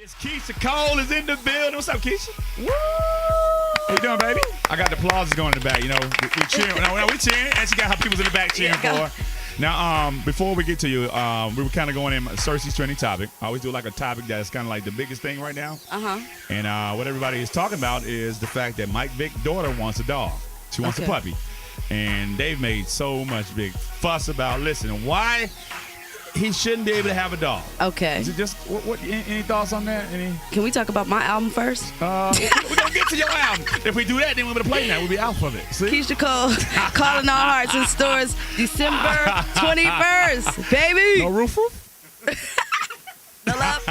Miss Keyshia Cole is in the building. What's up, Keyshia? Woo! How you doing, baby? I got the applause going in the back. You know, we cheering. No, we cheering, and she got her people in the back cheering for her. Now, before we get to you, we were kind of going in Cersei's trending topic. I always do like a topic that's kind of like the biggest thing right now. And what everybody is talking about is the fact that Mike Vic's daughter wants a dog. She wants a puppy. And they've made so much big fuss about, listen, why he shouldn't be able to have a dog. Okay. Is it just, any thoughts on that? Can we talk about my album first? We're going to get to your album. If we do that, then we're going to play that. We'll be out of it. See? Keyshia Cole, Calling All Hearts in stores December 21st, baby. No roof? No love?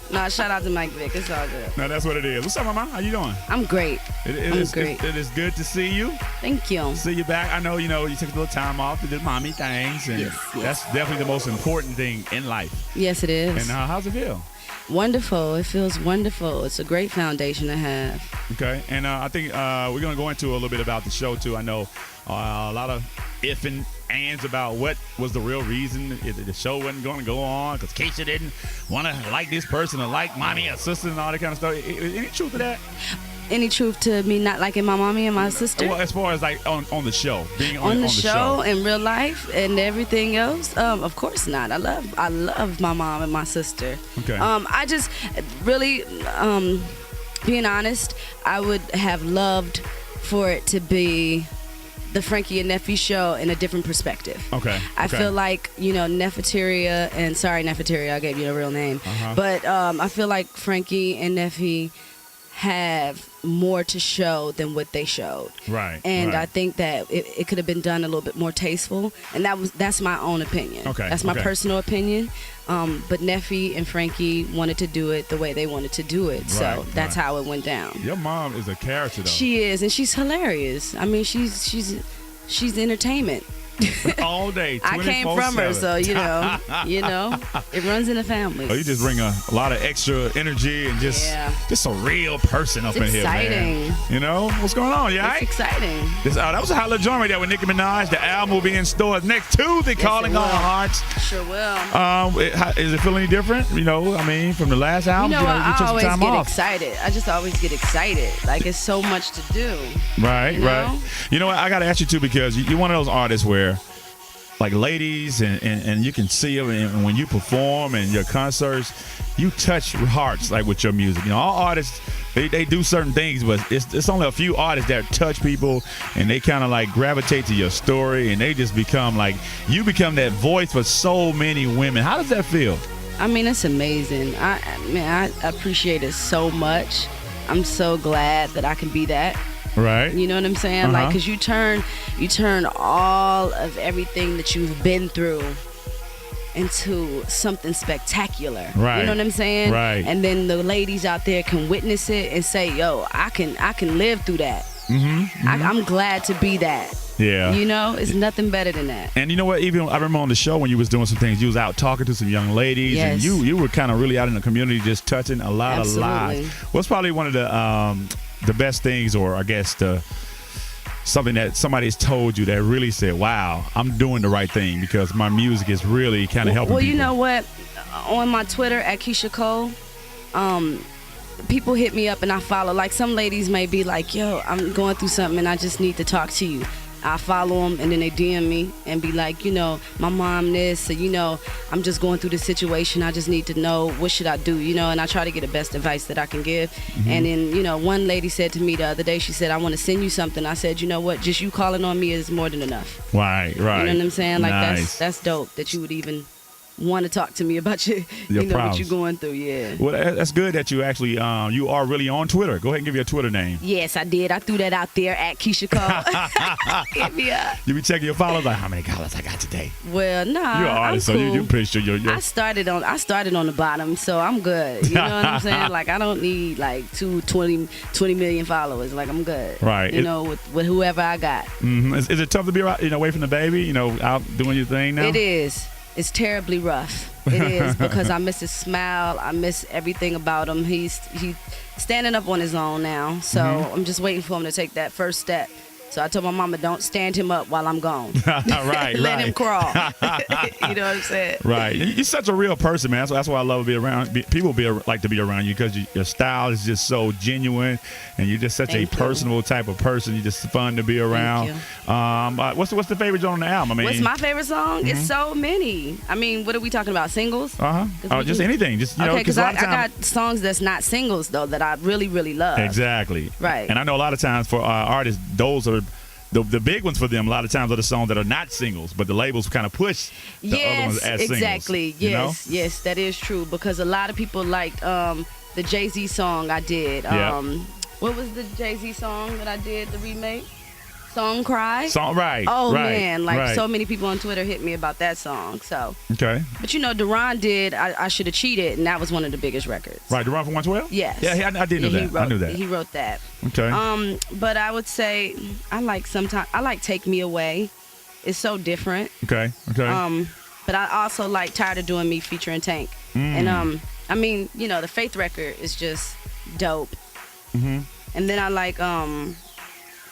Nah, shout out to Mike Vick. It's all good. No, that's what it is. What's up, Mama? How you doing? I'm great. I'm great. It is good to see you. Thank you. See you back. I know, you took a little time off to do mommy things. And yes. That's definitely the most important thing in life. Yes, it is. And how's it feel? Wonderful. It feels wonderful. It's a great foundation to have. Okay. And I think we're going to go into a little bit about the show, too. I know a lot of if and ands about what was the real reason the show wasn't going to go on because Keyshia didn't want to like this person or like mommy or sister and all that kind of stuff. Any truth to that? Any truth to me not liking my mommy and my sister? Well, as far as like on the show, being on the show in real life and everything else, of course not. I love my mom and my sister. Okay. I just really, being honest, I would have loved for it to be the Frankie and Neffy show in a different perspective. Okay. I feel like, Nefeteria, and sorry Nefeteria, I gave you a real name, but I feel like Frankie and Neffy have more to show than what they showed. Right. And right. I think that it could have been done a little bit more tasteful, and that's my own opinion. Okay. That's my personal opinion. But Neffy and Frankie wanted to do it the way they wanted to do it, so that's how it went down. Your mom is a character, though. She is, and she's hilarious. I mean, she's entertainment. All day, 24/7. I came from her, so it runs in the family. Oh, you just bring a lot of extra energy and just a real person up in here, man. What's going on? Yeah, it's exciting. That was a hot little joint right there with Nicki Minaj. The album will be in stores next Tuesday. Calling All Hearts. Sure will. Is it feeling any different? From the last album. I always get excited. I just always get excited. Like it's so much to do. Right, right. You know what? I got to ask you too because you're one of those artists where, like ladies, and you can see them, and when you perform and your concerts, you touch hearts like with your music. All artists, they do certain things, but it's only a few artists that touch people, and they kind of like gravitate to your story, and they just become like, you become that voice for so many women. How does that feel? I mean, it's amazing. I appreciate it so much. I'm so glad that I can be that. Right. You know what I'm saying? Like, because you turn all of everything that you've been through into something spectacular. Right. You know what I'm saying? Right. And then the ladies out there can witness it and say, yo, I can live through that. I'm glad to be that. Yeah. It's nothing better than that. And you know what? Even I remember on the show when you was doing some things, you was out talking to some young ladies, and you were kind of really out in the community, just touching a lot of lives. What's probably one of the best things, or I guess something that somebody's told you that really said, wow, I'm doing the right thing because my music is really kind of helping people? Well, you know what? On my Twitter at Keyshia Cole, people hit me up and I follow. Like some ladies may be like, yo, I'm going through something and I just need to talk to you. I follow them and then they DM me and be like, my mom this, or, I'm just going through this situation. I just need to know what should I do, and I try to get the best advice that I can give. And then, one lady said to me the other day, she said, I want to send you something. I said, you know what, just you calling on me is more than enough. Right. You know what I'm saying? Like nice. that's dope that you would even want to talk to me about your what you're going through. Well, that's good that you actually you are really on Twitter. Go ahead and give your Twitter name. Yes, I did. I threw that out there at Keyshia Cole. Hit me up. You be checking your followers, like how many followers I got today? Well, nah, you're an artist, I'm cool. So you're pretty sure you're I started on the bottom, so I'm good. You know what I'm saying? Like I don't need like 20 million followers. Like I'm good. Right. With whoever I got. Is it tough to be away from the baby? Out doing your thing now? It is. It's terribly rough. It is because I miss his smile. I miss everything about him. He's standing up on his own now. So I'm just waiting for him to take that first step So I told my mama, don't stand him up while I'm gone. Right, Let him crawl. You know what I'm saying? Right. You're such a real person, man. That's why I love to be around. People like to be around you because your style is just so genuine, and you're just such a personable type of person. You're just fun to be around. What's the favorite song on the album? I mean, what's my favorite song? It's so many. I mean, what are we talking about? Singles? Oh, just anything. Just okay, because I got songs that's not singles though that I really, really love. Exactly. Right. And I know a lot of times for artists, those are the big ones for them. A lot of times are the songs that are not singles, but the labels kind of push the other ones as singles. Exactly. Yes, yes, that is true because a lot of people liked the Jay-Z song I did. What was the Jay-Z song that I did, the remake? Song Cry? Right. Oh, man. So many people on Twitter hit me about that song. So. Okay. But, Duran did I Should Have Cheated, and that was one of the biggest records. Right. Duran from 112? Yes. Yeah, I did know that. I knew that. He wrote that. Okay. But I would say I like Take Me Away. It's so different. Okay. But I also like Tired of Doing Me featuring Tank. And, I mean, the Faith record is just dope. And then I like,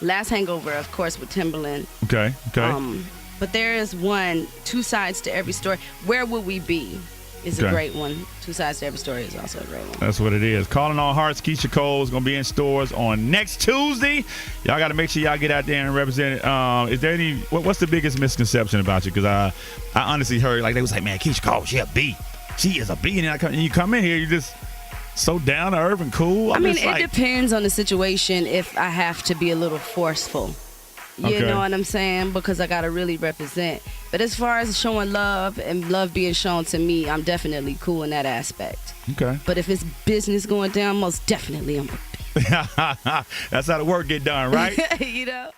Last Hangover, of course, with Timbaland. Okay. But there is one, Two Sides to Every Story. Where Would We Be is a great one. Two Sides to Every Story is also a great one. That's what it is. Calling All Hearts, Keyshia Cole is going to be in stores on next Tuesday. Y'all got to make sure y'all get out there and represent it. Is there any, what's the biggest misconception about you? Because I honestly heard, they was like, man, Keyshia Cole, she a B. She is a B. And you come in here, you just so down to earth and cool. I mean, it depends on the situation if I have to be a little forceful. You know what I'm saying? Because I got to really represent. But as far as showing love and love being shown to me, I'm definitely cool in that aspect. Okay. But if it's business going down, most definitely I'm a That's how the work get done, right? You know?